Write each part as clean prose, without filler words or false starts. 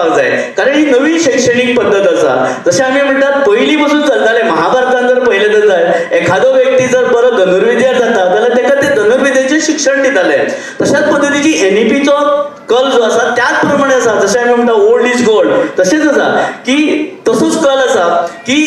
करपाक जाय, कारण ही नवी शैक्षणिक पद्धत आसा. जशें आमी म्हणटात पयलीं पासून चलताले, महाभारतान जर पळयलें जाल्यार एखादो व्यक्ती जर बरो धनुर्विद्यार जाता जाल्यार ताका ते धनुर्विद्याचें शिक्षण दिताले. तशाच पद्दतीची एनईपीचो कल जो आसा त्याच प्रमाणे आसा. जशें आमी म्हणटा ओल्ड इज गोल्ड, तशेंच आसा की तसोच कल आसा की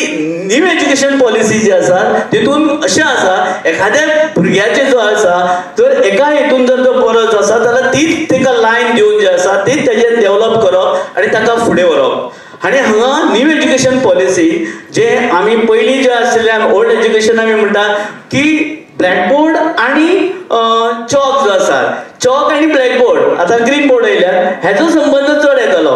न्यू एज्युकेशन पॉलिसी जी आसा तितून अशें आसा एखाद्या भुरग्याचे जो आसा तर एका हेतून जर तो बरो जो आसा जाल्यार तीच ताका लायन दिवन जे आसा तीच तेजें डेव्हलप करप आनी ताका फुडें व्हरप. आनी हांगा न्यू एज्युकेशन पॉलिसी जे आमी पयलीं जे आशिल्ले ओल्ड एज्युकेशन आमी म्हणटा की ब्लॅकबोर्ड आणि चॉक जो आसा, चॉक आणि ब्लॅकबोर्ड आता ग्रीन बोर्ड आयल्यार हेजो संबंध चड येतलो.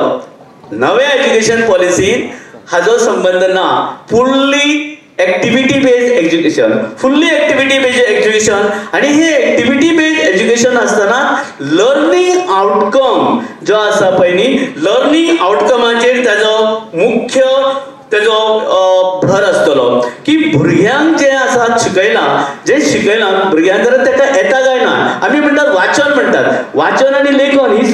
नव्या एज्युकेशन पॉलिसीन हाजो संबंध ना. Fully activity based education, fully activity based education. आणि हे एक्टिविटी बेस्ड एज्युकेशन असताना लर्निंग आउटकम जो आसा पळय न्ही, लर्निंग आउटकमाचेर ताजो मुख्य तेजो भर आसतलो की भुरग्यांक जे आसा जे शिकयलां भुरग्यांक जर ताका येता काय ना. आमी म्हणटात वाचन म्हणटात, वाचन आनी लेखन ही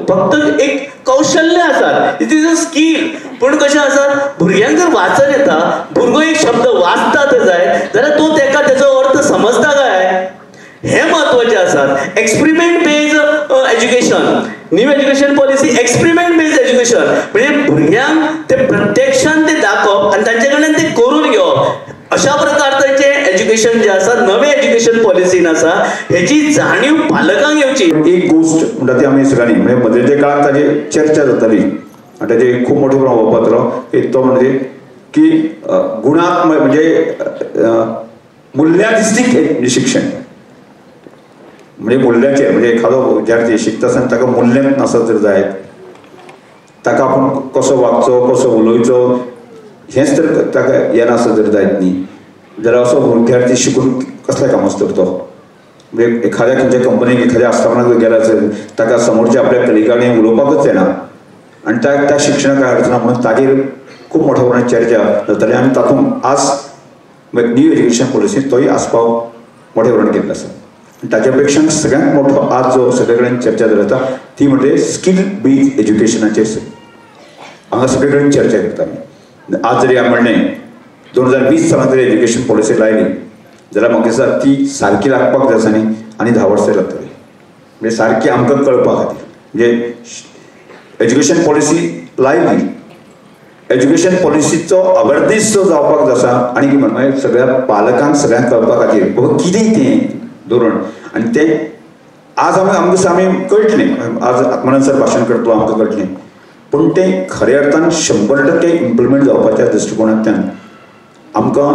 फक्त एक कौशल्य आसात, इट इज अ स्कील. पूण कशें आसा भुरग्यांक जर वाचन येता, भुरगो एक शब्द वाचता जाय जाल्यार तो ताका तेजो अर्थ समजता काय, हे महत्वाचे आसात. Experiment based education, new education policy experiment based education म्हणजे भुरग्यांक ते प्रत्यक्षान ते दाखोवप आनी तांचे कडल्यान ते करून घेवप. अशा प्रकारचे एज्युकेशन जे आसा नवे एज्युकेशन पॉलिसीन आसा हेची जाणीव पालकांक येवची. एक गोष्ट म्हणटा ती आमी सगळ्यांनी म्हणजे मदलेच्या काळात ताजी चर्चा जाताली आनी ताजे खूब मोठो प्रभाव पडटलो. तो म्हणजे की गुणात्मक म्हणजे मूल्याधिष्ठित शिक्षण म्हणजे मूल्याचेर म्हणजे एखादो विद्यार्थी शिकता आसतना ताका मूल्यांक आसत जर जायत, ताका आपूण कसो वागचो कसो उलोवचो हेंच तर ताका येना आसत जर जायत न्ही जाल्यार असो विद्यार्थी शिकून कसलें काम आसता तो. म्हणजे एखाद्या खंयच्या कंपनीक एखाद्या आस्थापनाक गेला जर ताका समोरच्या आपल्या कलिगांनी उलोवपाकच येना आनी त्या शिक्षणाक काय अर्थ ना म्हणून ताजेर खूब मोठ्या प्रमाणात चर्चा जाताली. आनी तातूंत आज न्यू एज्युकेशन पॉलिसीन तोय आस्पाव मोठ्या प्रमाणात केल्लो आसा. ताच्या पेक्षा सगळ्यांत मोठो आज जो सगळे कडेन चर्चा जाता ती म्हणजे स्कील बेस्ड एज्युकेशनाचेर हांगा सगळे कडेन चर्चा करता. आज जरी हांवें म्हणलें 2020 सालांत जर एज्युकेशन पॉलिसी लायली जाल्यार म्हाका दिसता ती सारकी लागपाक जाय आनी 10 वर्सां लागतली. म्हणजे सारकी आमकां कळपा खातीर म्हणजे एज्युकेशन पॉलिसी लायली, एज्युकेशन पॉलिसीचो अवेरनेस जो जावपाक जाय आसा आनी म्हणजे सगळ्या पालकांक सगळ्यांक कळपा खातीर बाबा कितें तें धोरण आनी तें आज आमी कळटलें. आज आत्मानंद सर भाशण करतलो आमकां कळटलें, पूण तें खऱ्या अर्थान 100% इम्प्लिमेंट जावपाच्या दृश्टिकोनांतल्यान आमकां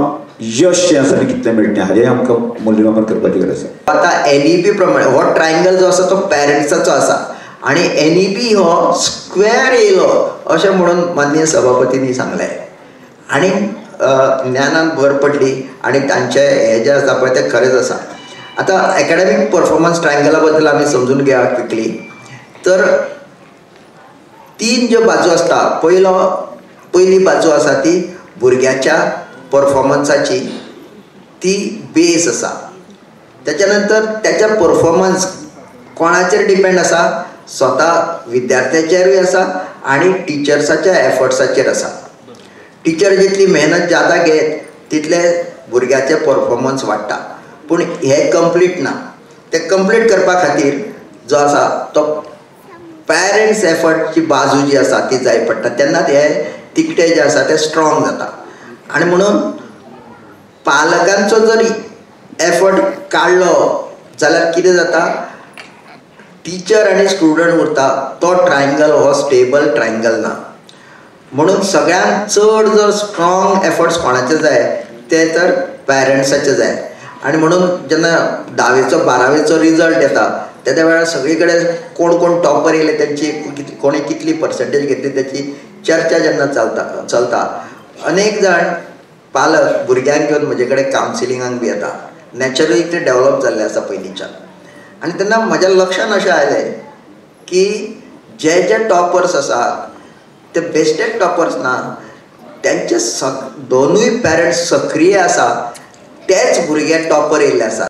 यश जें आसा तें कितलें मेळटलें हाजें आमकां मूल्यमापन करपाची गरज आसा. आतां एनईपी प्रमाणे हो ट्रायंगल जो आसा तो पॅरंट्साचो आसा आनी एनईपी हो स्क्वेअर येयलो अशें म्हणून माननीय सभापतींनी सांगलें आनी ज्ञानान भर पडली आनी तांचे हे जे आसा पळय तें खरेंच आसा. आता अकॅडमिक परफॉर्मन्स ट्रायंगला बद्दल आमी समजून घेवया क्विकली. तर 3 ज्यो बाजू आसता, पयली बाजू आसा ती भुरग्याच्या परफॉर्मन्साची, ती बेस आसा. त्याच्या नंतर त्याच्या परफॉर्मन्स कोणाचेर डिपेंड आसा, स्वता विद्यार्थ्याचेरूय आसा आनी टिचर्साच्या एफर्ट्साचेर आसा. टिचर जितली मेहनत ज्यादा घेत तितले भुरग्याचे परफॉर्मन्स वाडटा. पूण हे कंप्लीट ना. ते कंप्लीट करपा खातीर जो आसा तो पॅरंट्स एफर्टची बाजू जी आसा ती जाय पडटा, तेन्नाच हे तिकटे जे आसा ते स्ट्रॉंग जाता. आनी म्हणून पालकांचो जर एफर्ट काडलो जाल्यार कितें जाता, टीचर आनी स्टुडंट उरता तो ट्रायंगल हो स्टेबल ट्रायंगल ना. म्हणून सगळ्यांत चड जर स्ट्रॉंग एफर्ट्स कोणाचे जाय ते तर पॅरंट्साचे जाय. आनी म्हणून जेन्ना 10वीचो 12वीचो रिजल्ट येता त्या वेळार सगळी कडेन कोण कोण टॉपर येयले त्यांची कोणी कितली पर्संटेज घेतली त्याची चर्चा जेन्ना चलता अनेक जाण पालक भुरग्यांक घेवन म्हजे कडेन कावन्सिलिंगाक बी येता. नॅचरली ते डेवलप जाल्ले आसा पयलींच्यान. आनी तेन्ना म्हज्या लक्षान अशें आयलें की जे टॉपर्स आसात ते बेस्टेड टॉपर्स ना, त्यांचे दोनूय पॅरंट्स सक्रिय आसा तेच भुरगे टॉपर येयल्ले आसात.